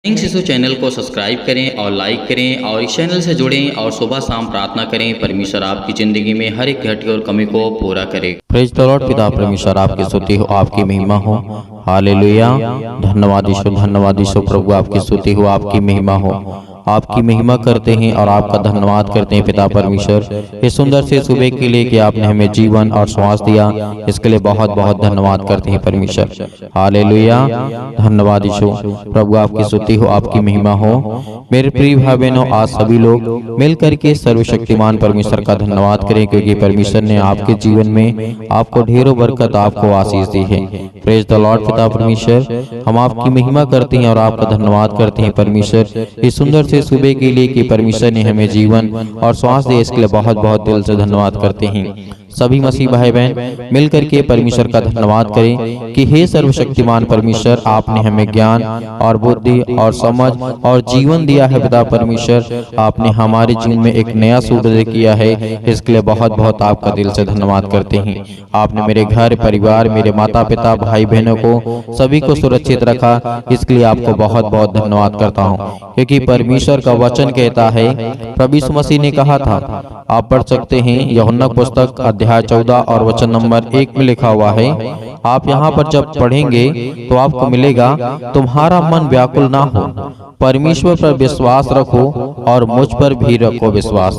King शिशु channel को subscribe करें और लाइक करें और इस चैनल से जुड़ें और सुबह शाम प्रार्थना करें। परमेश्वर आपकी ज़िंदगी में हर एक घटी और कमी को पूरा करे। Praise the Lord. पिता परमेश्वर आपकी स्तुति हो, आपकी महिमा हो। हालेलुया। धन्यवाद यीशु प्रभु, आपकी स्तुति हो, आपकी महिमा हो। आपकी महिमा करते हैं और आपका धन्यवाद करते हैं पिता परमेश्वर, इस सुंदर से सुबह के लिए कि आपने हमें जीवन और श्वास दिया, इसके लिए बहुत बहुत धन्यवाद करते हैं परमेश्वर। हालेलुया। धन्यवाद यीशु प्रभु, आपकी स्तुति हो, आपकी महिमा हो। मेरे प्रिय भाई बहनों, आज सभी लोग मिल करके सर्वशक्तिमान परमेश्वर का धन्यवाद करें, क्योंकि परमेश्वर ने आपके जीवन में आपको ढेरों बरकत, आपको आशीष दी है। Praise the Lord. पिता परमेश्वर, हम आपकी महिमा करते हैं और आपका धन्यवाद करते हैं परमेश्वर, इस सुंदर से सुबह के लिए कि परमेश्वर ने हमें जीवन और श्वास दिया, इसके लिए बहुत बहुत दिल से धन्यवाद करते हैं। सभी मसीह भाई बहन मिलकर के परमेश्वर का धन्यवाद करें कि हे सर्वशक्तिमान परमेश्वर, आपने हमें ज्ञान और बुद्धि और समझ और जीवन दिया है। पिता परमेश्वर, आपने हमारे जीवन में एक नया सूर्योदय किया है, इसके लिए बहुत बहुत आपका दिल से धन्यवाद करते हैं। आपने मेरे घर परिवार, मेरे माता पिता, भाई बहनों को सभी को सुरक्षित रखा, इसके लिए आपको बहुत बहुत धन्यवाद करता हूँ, क्योंकि परमेश्वर का वचन कहता है, प्रभु यीशु मसीह ने कहा था, आप पढ़ सकते हैं यूहन्ना पुस्तक अध्याय 14 और वचन नंबर 1 में लिखा हुआ है। आप यहाँ पर जब पढ़ेंगे तो आपको मिलेगा, तुम्हारा मन व्याकुल ना हो, परमेश्वर पर विश्वास रखो और मुझ पर भी रखो विश्वास।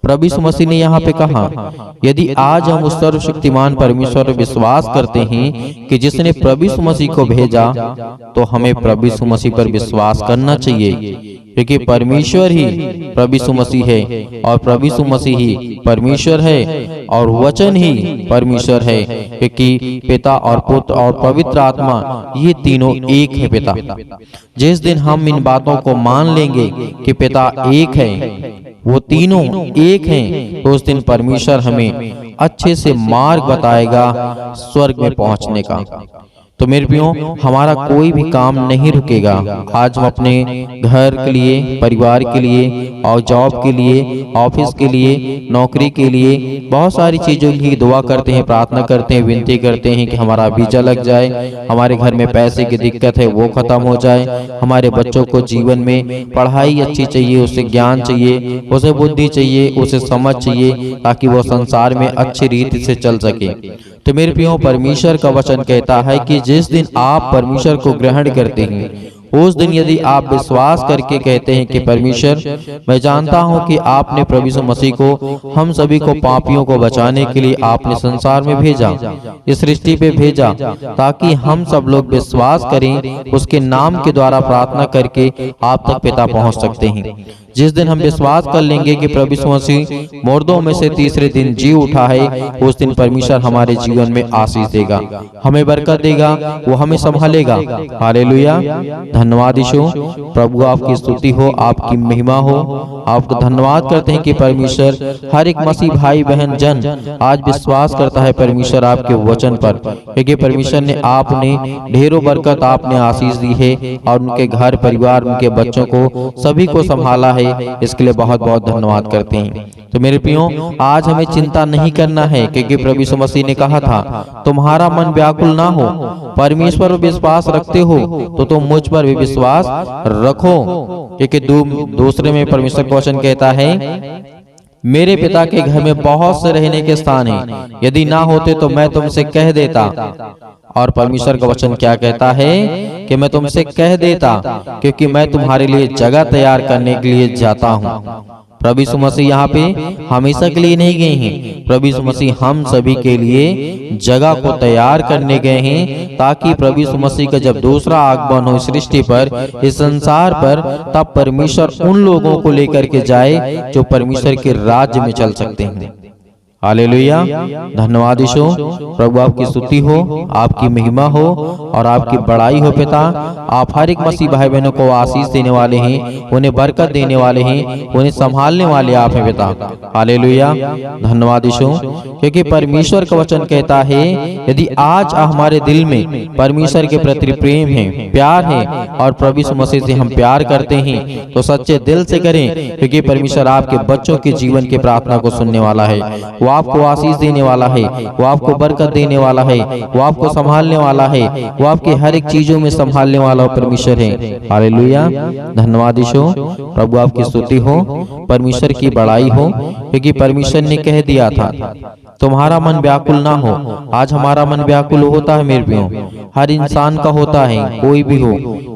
प्रभु यीशु मसीह ने यहाँ पे कहा, यदि आज हम उस सर्वशक्तिमान परमेश्वर पर विश्वास करते हैं कि जिसने प्रभु यीशु मसीह को भेजा, तो हमें प्रभु यीशु मसीह पर विश्वास करना चाहिए, क्योंकि परमेश्वर ही प्रभु यीशु मसीह है और प्रभु यीशु मसीह ही परमेश्वर है और वचन ही परमेश्वर है, क्योंकि पिता और पुत्र और पवित्र आत्मा ये तीनों एक है। पिता, जिस दिन हम इन बातों को मान लेंगे कि पिता एक है, वो तीनों एक हैं, तो उस दिन परमेश्वर हमें अच्छे से मार्ग बताएगा स्वर्ग में पहुंचने का। तो मेरे प्रियो, हमारा कोई भी काम नहीं रुकेगा। आज हम अपने घर के लिए, परिवार के लिए और जॉब के लिए, ऑफिस के लिए, नौकरी के लिए बहुत सारी चीजों की दुआ करते हैं, प्रार्थना करते हैं, विनती करते हैं कि हमारा वीजा लग जाए, हमारे घर में पैसे की दिक्कत है वो खत्म हो जाए, हमारे बच्चों को जीवन में पढ़ाई अच्छी चाहिए, उसे ज्ञान चाहिए, उसे बुद्धि चाहिए, उसे समझ चाहिए, ताकि वो संसार में अच्छी रीति से चल सके। तो मेरे प्रियो, परमेश्वर का वचन कहता है कि जिस दिन आप परमेश्वर को ग्रहण करते हैं, उस दिन यदि आप विश्वास करके कहते हैं कि परमेश्वर, मैं जानता हूं कि आपने प्रभु यीशु मसीह को, हम सभी को पापियों को बचाने के लिए आपने संसार में भेजा, इस सृष्टि पे भेजा, ताकि हम सब लोग विश्वास करें, उसके नाम के द्वारा प्रार्थना करके आप तक पिता पहुंच सकते हैं। जिस दिन हम विश्वास कर लेंगे कि प्रभु यीशु मसीह मुर्दों में से तीसरे दिन जी उठा है, उस दिन परमेश्वर हमारे जीवन में आशीष देगा, हमें बरकत देगा, वो हमें संभालेगा। हालेलुया। धन्यवाद यीशु प्रभु, आपकी स्तुति हो, आपकी महिमा हो। आपको धन्यवाद करते हैं कि परमेश्वर हर एक मसीह भाई बहन जन आज विश्वास करता है परमेश्वर आपके वचन पर, क्योंकि परमेश्वर ने आपने ढेरों बरकत, आपने आशीष दी है और उनके घर परिवार, उनके बच्चों को सभी को संभाला है, इसके लिए बहुत बहुत धन्यवाद करते हैं। तो मेरे प्रियो, आज हमें चिंता नहीं करना है, क्योंकि प्रभु यीशु मसीह ने कहा था, तुम्हारा मन व्याकुल ना हो, परमेश्वर पर विश्वास रखते हो तो तुम मुझ पर भी विश्वास रखो, क्योंकि दूसरे में परमेश्वर का वचन कहता है, मेरे पिता के घर में बहुत से रहने के स्थान हैं, यदि ना होते तो मैं तुमसे कह देता। और परमेश्वर का वचन क्या कहता है कि मैं तुमसे कह देता, क्योंकि मैं तुम्हारे लिए जगह तैयार करने के लिए जाता हूँ। प्रभु यीशु मसीह यहाँ पे हमेशा के लिए नहीं गए हैं, प्रभु यीशु मसीह हम सभी के लिए जगह को तैयार करने गए हैं, ताकि प्रभु यीशु मसीह का जब दूसरा आगमन हो सृष्टि पर, इस संसार पर, तब परमेश्वर उन लोगों को लेकर के जाए जो परमेश्वर के राज्य में चल सकते हैं। हालेलुया। धन्यवाद यीशु प्रभु, आपकी स्तुति हो, आपकी महिमा हो और आपकी बड़ाई हो। पिता, आप हर एक मसीह भाई बहनों को आशीष देने वाले हैं, उन्हें बरकत देने वाले हैं, उन्हें संभालने वाले आप हैं पिता। हालेलुया। धन्यवाद यीशु, क्योंकि परमेश्वर का वचन कहता है, यदि आज हमारे दिल में परमेश्वर के प्रति प्रेम है, प्यार है और प्रभु यीशु मसीह से हम प्यार करते हैं, तो सच्चे दिल से करें, क्योंकि परमेश्वर आपके बच्चों के जीवन की प्रार्थना को सुनने वाला है। वो आपको आशीष देने वाला है, वो आपको बरकत देने वाला है, वो आपको संभालने वाला है, वो आपके हर एक चीजों में संभालने वाला परमेश्वर है। हालेलुया, धन्यवाद यीशु। प्रभु आपकी स्तुति हो, परमेश्वर की बड़ाई हो, क्योंकि परमेश्वर ने कह दिया था तुम्हारा मन व्याकुल ना हो। आज हमारा मन व्याकुल होता है मेरे प्रियो, हर इंसान का होता है, कोई भी हो।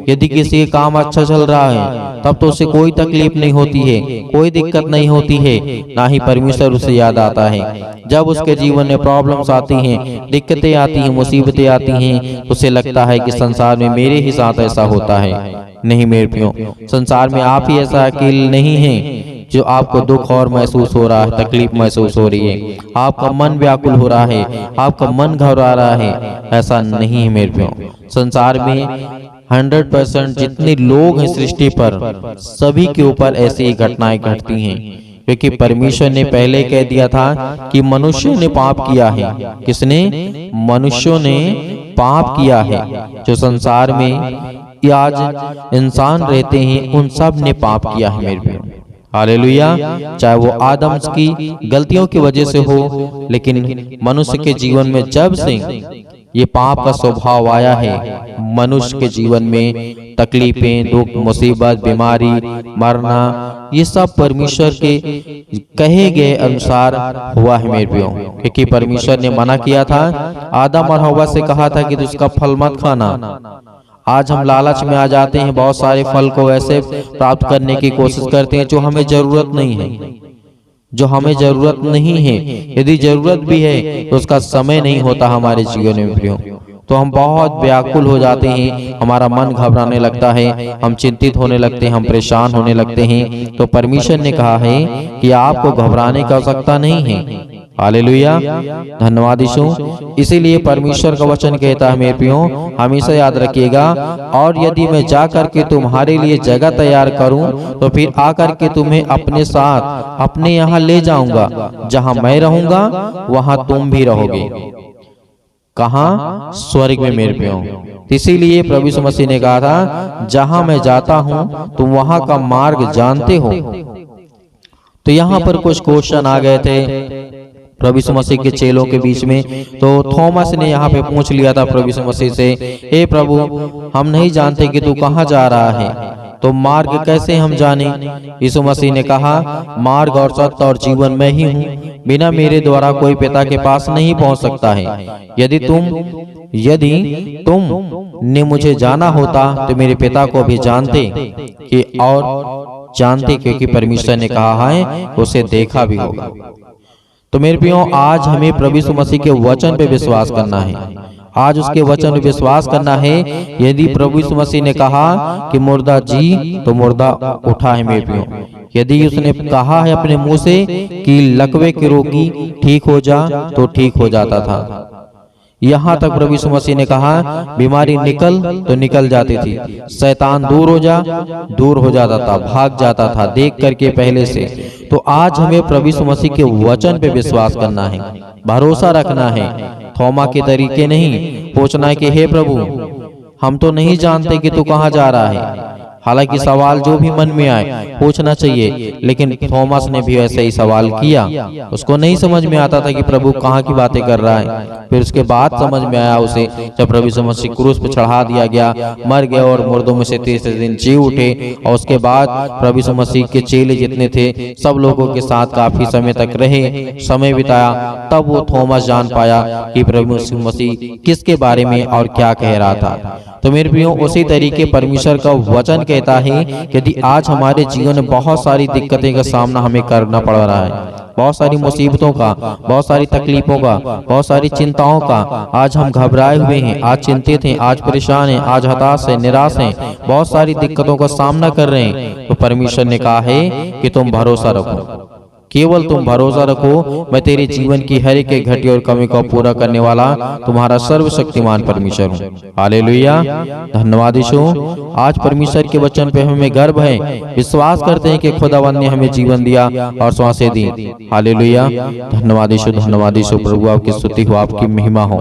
यदि किसी का काम अच्छा चल रहा है तब तो उसे कोई तकलीफ नहीं होती है, कोई दिक्कत नहीं होती है, ना ही परमेश्वर उसे याद आता है। जब उसके जीवन में प्रॉब्लम्स आती हैं, दिक्कतें आती हैं, मुसीबतें आती हैं, उसे लगता है कि संसार में मेरे ही साथ ऐसा होता है। नहीं मेरे प्रियो, संसार में आप ही ऐसा अकेले नहीं है जो आपको दुख और महसूस हो रहा है, तकलीफ महसूस हो रही है, आपका मन व्याकुल हो रहा है, आपका मन घबरा रहा है, ऐसा नहीं है मेरे प्रियो। संसार में 100% जितने लोग हैं सृष्टि पर, सभी के ऊपर ऐसी ही घटनाएं घटती हैं, क्योंकि परमेश्वर ने पहले कह दिया था कि मनुष्य ने पाप किया है। किसने? मनुष्यों ने पाप किया है। जो संसार में आज इंसान रहते हैं उन सब ने पाप किया है मेरे प्रियो। हालेलुया, चाहे वो आदम की गलतियों की वजह से हो, लेकिन मनुष्य के जीवन में जब से ये पाप का स्वभाव आया है, मनुष्य के जीवन में तकलीफें, दुख, मुसीबत, बीमारी, मरना, ये सब परमेश्वर के कहे गए अनुसार हुआ है मेरे प्रियो। क्योंकि परमेश्वर ने मना किया था, आदम और हव्वा से कहा था कि उसका फल मत खाना। आज हम लालच में आ जाते हैं, बहुत सारे फल को ऐसे प्राप्त करने की कोशिश करते हैं जो हमें जरूरत नहीं है, जो हमें जरूरत नहीं है। यदि जरूरत भी है तो उसका समय नहीं होता हमारे जीवन में प्रियो, तो हम बहुत व्याकुल हो जाते हैं, हमारा मन घबराने लगता है, हम चिंतित होने लगते हैं, हम परेशान होने लगते हैं। तो परमेश्वर ने कहा है कि आपको घबराने की आवश्यकता नहीं है। हालेलुया, धन्यवाद यीशु। इसीलिए परमेश्वर का वचन कहता है मेरे प्रियो, हमेशा याद रखिएगा, और यदि मैं जा करके तुम्हारे लिए जगह तैयार करूं तो फिर आकर के तुम्हें अपने साथ अपने यहाँ ले जाऊंगा। जहां मैं रहूंगा वहां तुम भी रहोगे। कहां? स्वर्ग में मेरे प्रियो। इसीलिए प्रभु यीशु मसीह ने कहा था, जहां मैं जाता हूं तुम वहां का मार्ग जानते हो। तो यहाँ पर कुछ क्वेश्चन आ गए थे प्रभु यीशु मसीह के चेलों के बीच में। तो थॉमस ने यहाँ पे पूछ लिया था प्रभु यीशु मसीह से, हे प्रभु, हम नहीं जानते कि तू कहाँ जा रहा है, तो मार्ग कैसे हम जाने? यीशु मसीह ने कहा, मार्ग और सत्य और जीवन मैं ही हूँ, बिना मेरे द्वारा कोई पिता के पास नहीं पहुँच सकता है। यदि तुम ने मुझे जाना होता तो मेरे पिता को भी जानते कि और जानते, क्योंकि परमेश्वर ने कहा है उसे देखा भी होगा। तो मेरे प्रियो, आज हमें प्रभु यीशु मसीह के वचन पे विश्वास करना है। आज उसके वचन पे विश्वास करना है। यदि प्रभु यीशु मसीह ने कहा कि मुर्दा जी, तो मुर्दा उठा है मेरे प्रियो। यदि उसने कहा है अपने मुंह से कि लकवे के रोगी ठीक हो जा, तो ठीक हो जाता था। यहाँ तक प्रभु यीशु मसीह ने कहा, बीमारी निकल तो निकल जाती थी, शैतान दूर हो जा, दूर हो जाता था, भाग जाता था देख करके पहले से। तो आज हमें प्रभु यीशु मसीह के वचन पे विश्वास करना है, भरोसा रखना है। थोमा के तरीके नहीं पूछना है कि हे प्रभु, हम तो नहीं जानते कि तू कहाँ जा रहा है। हालांकि सवाल जो भी मन में आए पूछना चाहिए, लेकिन थॉमस ने भी ऐसे ही सवाल किया। उसको नहीं समझ में आता था कि प्रभु कहाँ की बातें कर रहा है। फिर उसके बाद समझ में आया उसे, जब प्रभु यीशु मसीह क्रूस पर चढ़ा दिया गया, मर गया और मुर्दों में से तीसरे दिन जी उठे। और उसके बाद प्रभु यीशु मसीह के चेले जितने थे सब लोगों के साथ काफी समय तक रहे, समय बिताया। तब वो थॉमस जान पाया कि प्रभु यीशु मसीह किसके बारे में और क्या कह रहा था। तो मेरे प्रियो, उसी तरीके परमेश्वर का वचन कहता है कि यदि आज हमारे जीवन में बहुत सारी दिक्कतें का सामना हमें करना पड़ रहा है, बहुत सारी मुसीबतों का, बहुत सारी तकलीफों का, बहुत सारी चिंताओं का, आज हम घबराए हुए हैं, आज चिंतित हैं, आज परेशान हैं, आज हताश हैं, निराश हैं, बहुत सारी दिक्कतों का सामना कर रहे हैं, तो परमेश्वर ने कहा है कि तुम भरोसा रखो, केवल तुम भरोसा रखो, मैं तेरे जीवन की हर एक घटी और कमी को पूरा करने वाला तुम्हारा सर्वशक्तिमान परमेश्वर हूँ। हालेलुया, धन्यवाद यीशु। आज परमेश्वर के वचन पे हमें गर्व है, विश्वास करते हैं कि खुदावंद ने हमें जीवन दिया और सांसें दी। हालेलुया, धन्यवाद यीशु, धन्यवाद यीशु। प्रभु आपकी स्तुति हो, आपकी महिमा हो।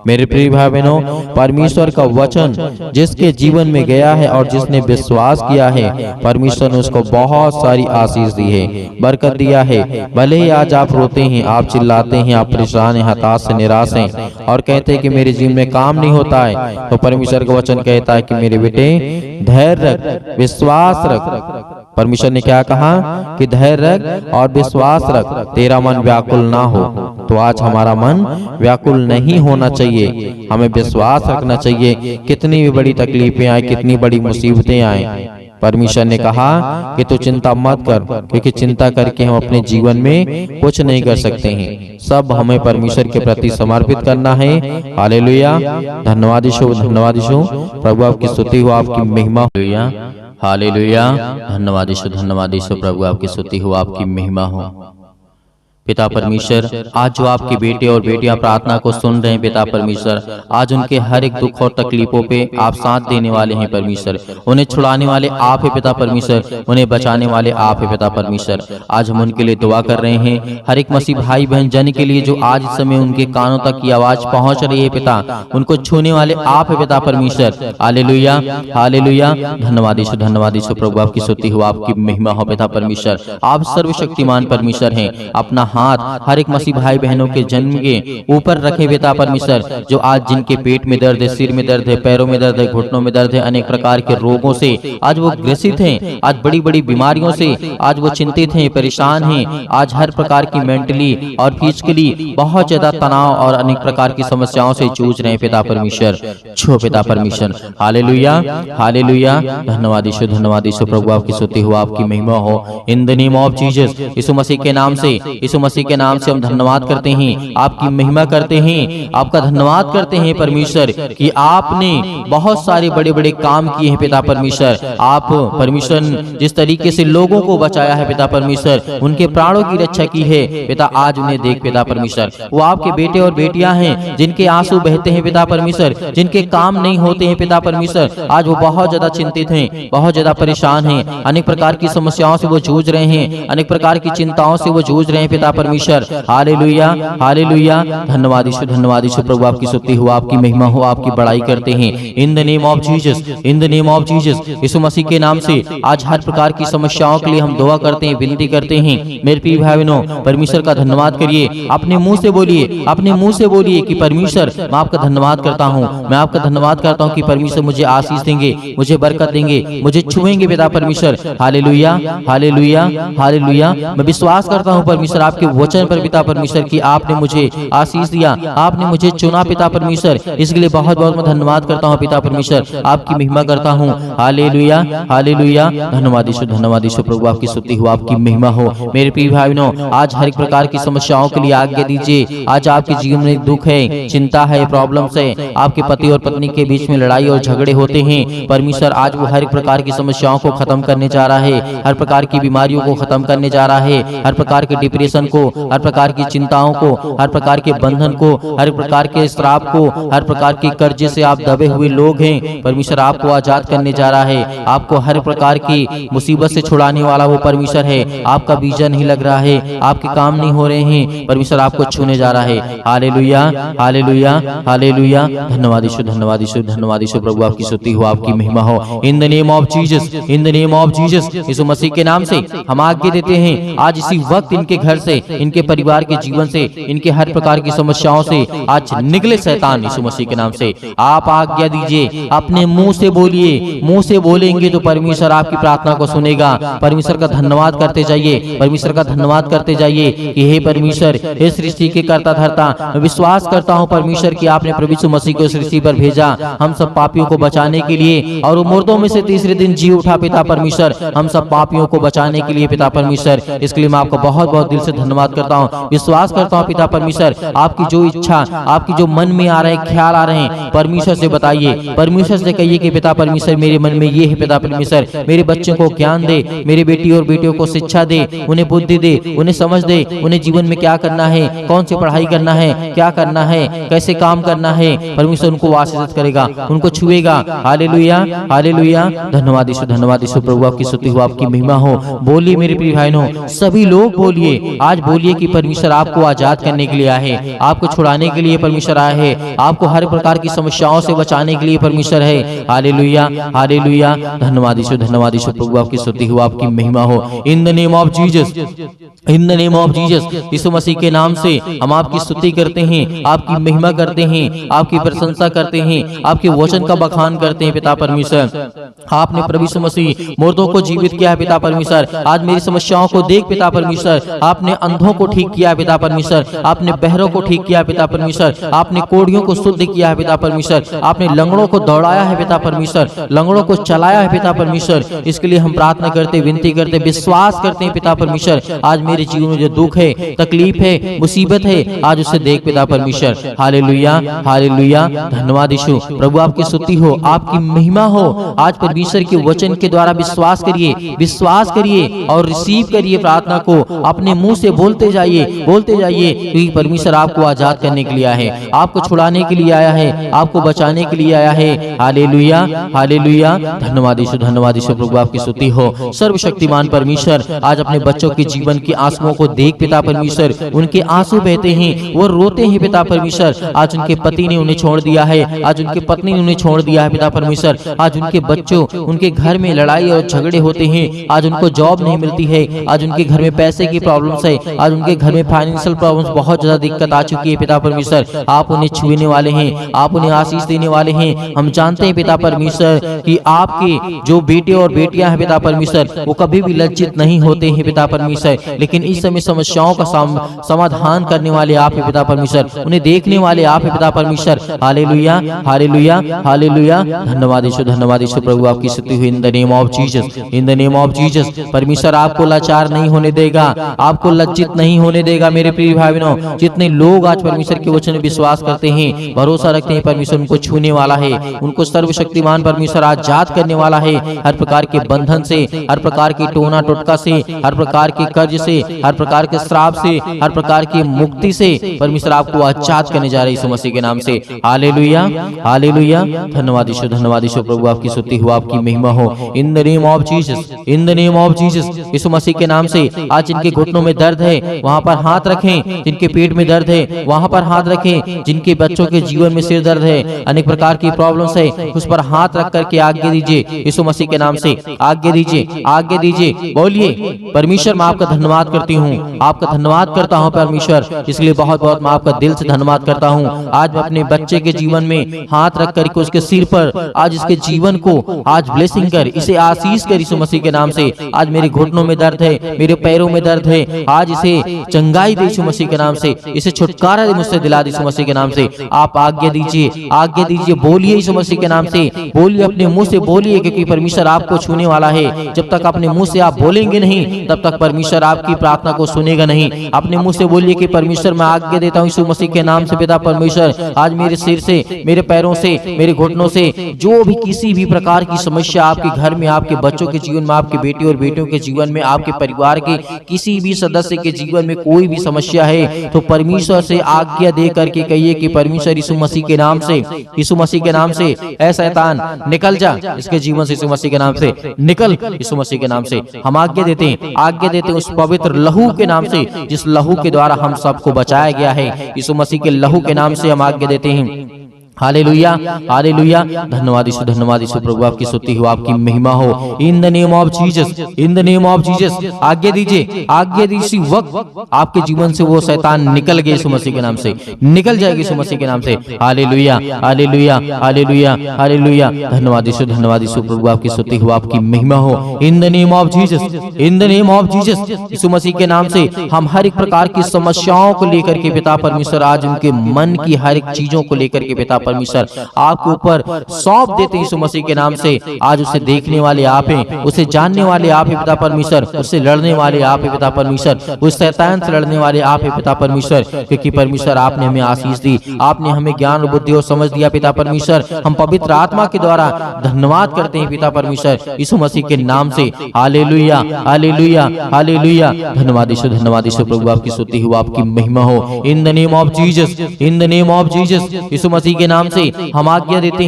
मेरे प्रिय भाई बहनों, परमेश्वर का वचन जिसके जीवन में गया है और जिसने विश्वास किया है, परमेश्वर ने उसको बहुत सारी आशीष दी है, बरकत दिया है। भले ही आज आप रोते हैं, आप चिल्लाते हैं, आप परेशान हैं, हताश से निराश हैं और कहते हैं कि मेरे जीवन में काम नहीं होता है, तो परमेश्वर का वचन कहता है कि मेरे बेटे धैर्य रख, विश्वास रख। परमेश्वर ने क्या कहा कि धैर्य रख और विश्वास रख, तेरा मन व्याकुल ना हो। तो आज हमारा मन व्याकुल नहीं होना चाहिए, हमें विश्वास रखना चाहिए। कितनी भी बड़ी तकलीफें आए, कितनी बड़ी मुसीबतें आए, परमेश्वर ने कहा कि तू चिंता मत कर, क्योंकि चिंता करके हम अपने जीवन में कुछ नहीं कर सकते हैं। सब हमें परमेश्वर के प्रति समर्पित करना है। हालेलुया, धन्यवाद यीशु, धन्यवाद यीशु। प्रभु आपकी स्तुति हो, आपकी महिमा हो। हालेलुया, धन्यवाद यीशु, धन्यवाद यीशु। प्रभु आपकी स्तुति हो, आपकी महिमा हो। पिता परमेश्वर, आज जो आपके बेटे और बेटियां प्रार्थना को सुन रहे हैं पिता परमेश्वर, आज उनके हर एक दुख और तकलीफों पे आप साथ देने वाले हैं परमेश्वर। उन्हें छुड़ाने वाले आप है पिता परमेश्वर, उन्हें बचाने वाले आप है पिता परमेश्वर। आज हम उनके लिए दुआ कर रहे हैं, हर एक मसीह भाई बहन जन के लिए जो आज इस समय उनके कानों तक की आवाज पहुंच रही है पिता, उनको छूने वाले आप है पिता परमेश्वर। हालेलुया, हालेलुया, धन्यवाद यीशु, धन्यवाद यीशु। प्रभु आपकी स्तुति हो, आपकी महिमा हो पिता परमेश्वर। आप सर्वशक्तिमान परमेश्वर हैं। अपना हाथ हर एक मसीह भाई बहनों के जन्म के ऊपर रखे पिता परमेश्वर, जो आज जिनके पेट में दर्द है, सिर में दर्द है, पैरों में दर्द है, घुटनों में दर्द है, अनेक प्रकार के रोगों से आज वो ग्रसित हैं, आज बड़ी बड़ी बीमारियों से आज वो चिंतित हैं, परेशान हैं, आज हर प्रकार की मेंटली और फिजिकली बहुत ज्यादा तनाव और अनेक प्रकार की समस्याओं से जूझ रहे हैं पिता परमेश्वर। छो पिता परमेश्वर। हालेलुया, हालेलुया, धन्यवाद यीशु, धन्यवाद यीशु। प्रभु आपकी स्तुति हो, आपकी महिमा हो। In the name of Jesus, Yeshu Masih के नाम से, यीशु मसीह के नाम से हम धन्यवाद करते हैं, आपकी महिमा करते हैं, आपका धन्यवाद करते हैं परमेश्वर कि आपने बहुत सारे बड़े बड़े काम किए हैं पिता परमेश्वर। आप परमेश्वर जिस तरीके से लोगों को बचाया है पिता परमेश्वर, उनके प्राणों की रक्षा की है पिता। आज उन्हें देख पिता परमेश्वर, वो आपके बेटे और बेटियां हैं जिनके आंसू बहते हैं पिता परमेश्वर, जिनके काम नहीं होते हैं पिता परमेश्वर। आज वो बहुत ज्यादा चिंतित हैं, बहुत ज्यादा परेशान हैं, अनेक प्रकार की समस्याओं से वो जूझ रहे हैं, अनेक प्रकार की चिंताओं से वो जूझ रहे हैं पिता परमेश्वर। हालेलुया, हालेलुया, धन्यवाद यीशु, धन्यवाद यीशु। प्रभु आपकी स्तुति हो, आपकी महिमा हो, आपकी बड़ाई करते हैं। In the name of Jesus, in the name of Jesus, Yeshu Masih के नाम से आज हर प्रकार की समस्याओं के लिए हम दुआ करते हैं, विनती करते हैं। मेरे प्रिय भाई बहनों, परमेश्वर का धन्यवाद करिए, अपने मुंह से बोलिए, अपने मुंह से बोलिए कि परमेश्वर मैं आपका धन्यवाद करता हूँ, मैं आपका धन्यवाद करता हूँ कि परमेश्वर मुझे आशीष देंगे, मुझे बरकत देंगे, मुझे छुएंगे पिता परमेश्वर। Hallelujah, hallelujah, hallelujah. मैं विश्वास करता हूँ परमेश्वर आपके वचन पर पिता परमेश्वर कि आपने मुझे आशीष दिया, आपने मुझे चुना पिता परमेश्वर। इसके लिए बहुत बहुत मैं धन्यवाद करता हूँ पिता परमेश्वर, आपकी महिमा करता हूँ। हालेलुया, हालेलुया, धन्यवाद यीशु, धन्यवाद यीशु। प्रभु आपकी स्तुति हो, आपकी महिमा हो। मेरे प्रिय भाई बहनों, आज हर एक प्रकार की समस्याओं के लिए आज्ञा दीजिए। आज आपके जीवन में दुख है, चिंता है, प्रॉब्लम्स है, आपके पति और पत्नी के बीच में लड़ाई और झगड़े होते हैं, परमेश्वर आज वो हर एक प्रकार की समस्याओं को खत्म करने जा रहा है, हर प्रकार की बीमारियों को खत्म करने जा रहा है, हर प्रकार के डिप्रेशन को, हर प्रकार की चिंताओं को, हर प्रकार के बंधन को, हर प्रकार के श्राप को, हर प्रकार के कर्जे से आप दबे हुए लोग हैं, परमेश्वर आपको आजाद करने जा रहा है। आपको हर प्रकार की मुसीबत से छुड़ाने वाला वो परमेश्वर है। आपका वीजा नहीं लग रहा है, आपके काम नहीं हो रहे हैं, परमेश्वर आपको छूने जा रहा है। हालेलुया, हालेलुया, हालेलुया, धन्यवाद यीशु, धन्यवाद यीशु, धन्यवाद यीशु। प्रभु आपकी स्तुति हो, आपकी महिमा हो। In the name of Jesus, in the name of Jesus, Yeshu Masih के नाम से हम आज्ञा देते हैं, आज इसी वक्त इनके घर से, इनके परिवार के जीवन से, इनके हर प्रकार की समस्याओं से आज निकले शैतान यीशु मसीह के नाम से। आप आज्ञा दीजिए, अपने मुंह से बोलिए, मुंह से बोलेंगे तो परमेश्वर आपकी प्रार्थना को सुनेगा। परमेश्वर का धन्यवाद करते जाइए, परमेश्वर का धन्यवाद करते जाइए कि हे परमेश्वर, हे सृष्टि के कर्ता धर्ता, मैं विश्वास करता हूँ परमेश्वर कि आपने प्रभु यीशु मसीह को सृष्टि पर भेजा हम सब पापियों को बचाने के लिए, और वो मुर्दों में से तीसरे दिन जी उठा पिता परमेश्वर, हम सब पापियों को बचाने के लिए पिता परमेश्वर। इसके लिए मैं आपको बहुत बहुत दिल से धन्यवाद करता हूँ, विश्वास करता हूँ पिता परमेश्वर। आपकी जो इच्छा, आपकी जो मन में आ रहे ख्याल आ रहे हैं, परमेश्वर से बताइए, परमेश्वर से कहिए कि पिता परमेश्वर मेरे मन में ये है पिता परमेश्वर, मेरे बच्चों को ज्ञान दे, मेरे बेटी और बेटियों को शिक्षा दे, उन्हें बुद्धि दे, उन्हें समझ दे, उन्हें जीवन में क्या करना है, कौन सी पढ़ाई करना है, क्या करना है, कैसे काम करना है। परमेश्वर उनको आशीषित करेगा, उनको छुएगा। हालेलुया, हालेलुया, धन्यवाद यीशु, धन्यवाद यीशु। प्रभु आपकी स्तुति हो, आपकी महिमा हो। बोलिए मेरे प्रिय भाइयों, सभी लोग बोलिए, आज आज बोलिए कि परमेश्वर आपको आजाद करने के लिए आए हैं, आपको छुड़ाने के लिए परमेश्वर आए हैं, आपको हर प्रकार की समस्याओं से बचाने के लिए परमेश्वर है। Hallelujah, hallelujah. धन्यवाद यीशु, धन्यवाद यीशु प्रभु, आपकी स्तुति हो, आपकी महिमा हो। In the name of Jesus, in the name of Jesus, Yeshu Masih के नाम से हम आपकी स्तुति करते हैं, आपकी महिमा करते हैं, आपकी प्रशंसा करते हैं, आपके वचन का बखान करते हैं। पिता परमेश्वर, आपने प्रभु यीशु मसीह मुर्दों को जीवित किया है। पिता परमेश्वर, आज मेरी समस्याओं को देख पिता परमेश्वर, आपने अंधों को ठीक किया है। पिता परमेश्वर, आपने बहरों को ठीक किया है। पिता परमेश्वर, आपने कोढ़ियों को शुद्ध किया है। पिता परमेश्वर, आपने लंगड़ों को दौड़ाया है। पिता परमेश्वर, लंगड़ों को चलाया है। पिता परमेश्वर, इसके लिए हम प्रार्थना करते, विनती करते, विश्वास करते हैं। पिता परमेश्वर, आज मेरे जीवन में जो दुख है, तकलीफ है, मुसीबत है, आज उसे देख पिता परमेश्वर। Hallelujah, hallelujah. धन्यवाद यीशु प्रभु, आपकी स्तुति हो, आपकी महिमा हो। आज परमेश्वर के वचन के द्वारा विश्वास करिए, विश्वास करिए और रिसीव करिए प्रार्थना को। अपने मुंह से बोलते जाइए, बोलते जाइए, क्योंकि परमेश्वर आपको आजाद करने के लिए आया है, आपको छुड़ाने के लिए आया है, आपको बचाने के लिए आया है। Hallelujah, hallelujah. धन्यवाद यीशु, धन्यवाद यीशु प्रभु, आपकी स्तुति हो। सर्वशक्तिमान परमेश्वर, आज अपने बच्चों के जीवन के आंसुओं को देख पिता परमेश्वर, उनके आंसू बहते हैं, वो रोते हैं पिता परमेश्वर। आज उनके पति ने उन्हें छोड़ दिया है, आज उनके पत्नी ने उन्हें छोड़ दिया है। पिता परमेश्वर, आज उनके बच्चों, उनके घर में लड़ाई और झगड़े होते हैं, आज उनको जॉब नहीं मिलती है, आज उनके घर में पैसे की प्रॉब्लम्स है, आज उनके घर में फाइनेंशियल प्रॉब्लम्स, बहुत ज्यादा दिक्कत आ चुकी है। पिता परमेश्वर, आप उन्हें छूने वाले हैं, आप उन्हें आशीष देने वाले हैं। हम जानते हैं पिता परमेश्वर कि आपके जो बेटे और बेटियां हैं पिता परमेश्वर, वो कभी भी लज्जित नहीं होते हैं पिता परमेश्वर, लेकिन इस समय समस्याओं का समाधान करने वाले आप हैं पिता परमेश्वर, उन्हें देखने वाले आप हैं पिता परमेश्वर। Hallelujah, hallelujah, hallelujah. धन्यवाद यीशु, धन्यवाद यीशु प्रभु, आपकी स्तुति हुई। इन the name of Jesus, in the name of Jesus, परमेश्वर आपको लाचार नहीं होने देगा, आपको लज्जित नहीं होने देगा। मेरे प्रिय भाई बहनों, जितने लोग आज परमेश्वर के वचन में विश्वास करते हैं, भरोसा रखते हैं, परमेश्वर उनको छूने वाला है, उनको सर्वशक्तिमान परमेश्वर आजाद करने वाला है। हर प्रकार के बंधन से, हर प्रकार की टोना टोटका से, हर प्रकार के कर्ज से, हर प्रकार के श्राप से, हर प्रकार की मुक्ति से परमेश्वर आपको आजाद करने जा रहे हैं यीशु मसीह के नाम से। Hallelujah, hallelujah. धन्यवाद यीशु, धन्यवाद यीशु प्रभु, आपकी स्तुति हो, आपकी महिमा हो। In the name of Jesus, in the name of Jesus, Yeshu Masih के नाम से आज जिनके घुटनों में दर्द है वहां पर हाथ रखें, जिनके पेट में दर्द है वहां पर हाथ रखें, जिनके बच्चों के जीवन में सिर दर्द है, अनेक प्रकार की प्रॉब्लम्स है, उस पर हाथ रख करके आज्ञा दीजिए यीशु मसीह के नाम से। आज्ञा दीजिए, आज्ञा दीजिए, बोलिए परमेश्वर मैं आपका धन्यवाद करती हूँ, आपका धन्यवाद करता हूँ परमेश्वर, इसलिए बहुत बहुत मैं आपका दिल से धन्यवाद करता हूँ। आज मैं अपने बच्चे के जीवन में हाथ रख करके उसके सिर पर आज इसके जीवन को आज ब्लेसिंग कर, इसे आशीष कर यीशु मसीह के नाम से। आज मेरे घुटनों में दर्द है, मेरे पैरों में दर्द है, आज इसे चंगाई दे यीशु मसीह के नाम से, इसे छुटकारा दे मुझसे दिला दे यीशु मसीह के नाम से। आप आज्ञा दीजिए, आज्ञा दीजिए, बोलिए यीशु मसीह के नाम से, बोलिए अपने मुंह से बोलिए, क्योंकि परमेश्वर आपको छूने वाला है। जब तक अपने मुंह से आप बोलेंगे नहीं तब तक परमेश्वर आपकी प्रार्थना को सुनेगा नहीं। अपने मुंह से बोलिए कि परमेश्वर मैं आज्ञा देता हूँ यीशु मसीह के नाम से पिता परमेश्वर, आज मेरे सिर से, मेरे पैरों से, मेरे घुटनों से जो भी किसी भी प्रकार की समस्या आपके घर में, आपके बच्चों के जीवन में, आपके बेटे और बेटियों के जीवन में, आपके परिवार के किसी भी सदस्य के जीवन में कोई भी समस्या है, तो परमेश्वर से आज्ञा दे करके कहिए कि परमेश्वर यीशु मसीह के नाम से, यीशु मसीह के नाम से ऐ शैतान निकल जा इसके जीवन से, यीशु मसीह के नाम से निकल, यीशु मसीह के नाम से हम आज्ञा देते हैं, आज्ञा देते हैं उस पवित्र लहू के नाम से, जिस लहू के द्वारा हम सबको बचाया गया है। यीशु मसीह के लहू के नाम से हम आज्ञा देते हैं। Hallelujah, hallelujah. धन्यवाद यीशु, धन्यवाद यीशु प्रभु, आपकी स्तुति हो, आपकी महिमा हो। In the name of Jesus, in the name of Jesus, आज्ञा दीजिए, आज्ञा दीजिए, वक्त आपके जीवन से वो शैतान निकल गए यीशु मसीह के नाम से, निकल जाएगी यीशु मसीह के नाम से। Hallelujah, hallelujah, hallelujah, hallelujah. धन्यवाद यीशु, धन्यवाद यीशु प्रभु, आपकी स्तुति हो, आपकी महिमा हो। In the name of Jesus, in the name of Jesus, Yeshu Masih के नाम से हम हर एक प्रकार की समस्याओं को लेकर के पिता परमेश्वर, आज उनके मन की हर एक चीजों को लेकर के पिता परमेश्वर आपके ऊपर सौंप देते यीशु मसीह के नाम से। आज उसे देखने वाले आप हैं, उसे जानने वाले आप हैं पिता परमेश्वर, उससे लड़ने वाले आप हैं पिता परमेश्वर, उस शैतान से लड़ने वाले आप हैं पिता परमेश्वर, क्योंकि परमेश्वर आपने हमें आशीष दी, आपने हमें ज्ञान और बुद्धि और समझ दिया पिता परमेश्वर। हम पवित्र आत्मा के द्वारा धन्यवाद करते हैं पिता परमेश्वर यीशु मसीह के नाम से। Hallelujah, hallelujah, hallelujah. धन्यवाद यीशु, धन्यवाद यीशु प्रभु, आपकी स्तुति हो, आपकी महिमा हो। In the name of Jesus, in the name of Jesus, Yeshu Masih के नाम से हम आज्ञा देते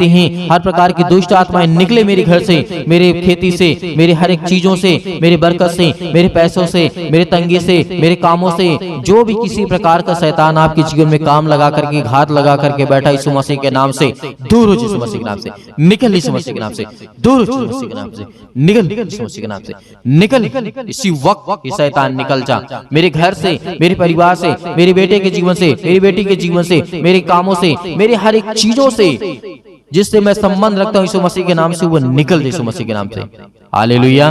हैं हर प्रकार की दुष्ट आत्माएं निकले मेरे घर से, मेरे खेती से, मेरे हर एक चीजों से, मेरे बरकत से, मेरे पैसों से, मेरे तंगी से, मेरे कामों से, जो भी किसी प्रकार का शैतान आपके जीवन में काम लगा करके, घात लगा करके बैठा, यीशु मसीह के नाम से दूर हो, यीशु मसीह के नाम से निकल, यीशु मसीह के नाम से दूर हो, यीशु मसीह के नाम से निकल, यीशु मसीह के नाम से निकल, इसी वक्त ये शैतान निकल जा मेरे घर से, मेरे परिवार से, मेरे बेटे के जीवन से, मेरी बेटी के जीवन से, मेरे कामों से, मेरे हर एक चीजों से जिससे मैं संबंध रखता हूं, यीशु मसीह के नाम से वो निकल, यीशु मसीह के नाम से। Hallelujah,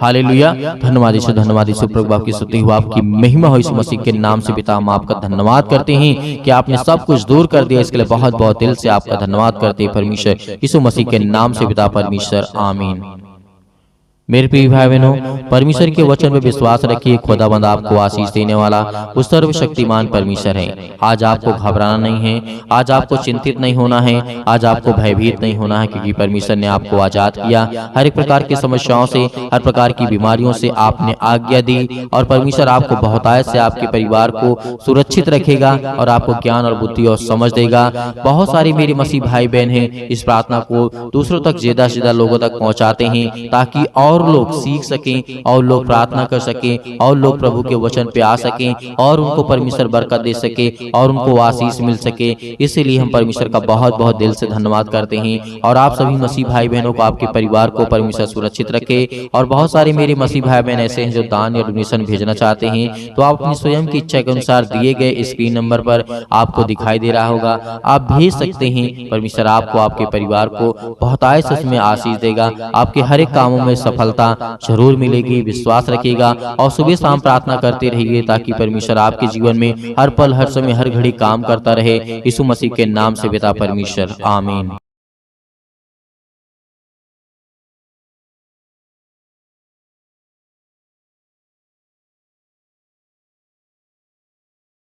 hallelujah. धन्यवाद यीशु प्रभु, आपकी स्तुति हो, आपकी महिमा हो यीशु मसीह के नाम से। पिता, हम आपका धन्यवाद करते हैं कि आपने सब कुछ दूर कर दिया, इसके लिए बहुत बहुत दिल से आपका धन्यवाद करते हैं परमेश्वर, यीशु मसीह के नाम से पिता परमेश्वर, आमीन। मेरे प्रिय भाई बहनों, परमेश्वर के वचन में विश्वास रखिए। खुदाबंद आपको आशीष देने वाला वो सर्वशक्तिमान परमेश्वर है। आज आपको घबराना नहीं है, आज आपको चिंतित नहीं होना है, आज आपको भयभीत नहीं होना है, क्योंकि परमेश्वर ने आपको आजाद किया। हर एक प्रकार की समस्याओं से, हर प्रकार की बीमारियों से आपने आज्ञा दी, और परमेश्वर आपको बहुतायत से आपके परिवार को सुरक्षित रखेगा और आपको ज्ञान और बुद्धि और समझ देगा। बहुत सारे मेरे मसीह भाई बहन हैं, इस प्रार्थना को दूसरों तक ज्यादा से ज्यादा लोगों तक पहुंचाते हैं, ताकि और लोग सीख सकें, और लोग प्रार्थना कर सकें, और लोग प्रभु के वचन पे आ सकें, और उनको परमेश्वर बरकत दे सके, और उनको आशीष मिल सके। इसीलिए हम परमेश्वर का बहुत बहुत दिल से धन्यवाद करते हैं। और आप सभी मसीह भाई बहनों को, आपके परिवार को परमेश्वर सुरक्षित रखे। और बहुत सारे मेरे मसीह भाई बहन ऐसे हैं जो दान या डोनेशन भेजना चाहते हैं, तो आप अपनी स्वयं की इच्छा के अनुसार दिए गए स्क्रीन नंबर पर आपको दिखाई दे रहा होगा, आप भेज सकते हैं। परमेश्वर आपको, आपके परिवार को बहुतायत से उसमें आशीष देगा। आपके हर एक कामों में सफलता जरूर मिलेगी, विश्वास रखिएगा और सुबह शाम प्रार्थना करते रहिए, ताकि परमेश्वर आपके जीवन में हर पल, हर समय, हर घड़ी काम करता रहे। यीशु मसीह के नाम से पिता परमेश्वर, आमीन।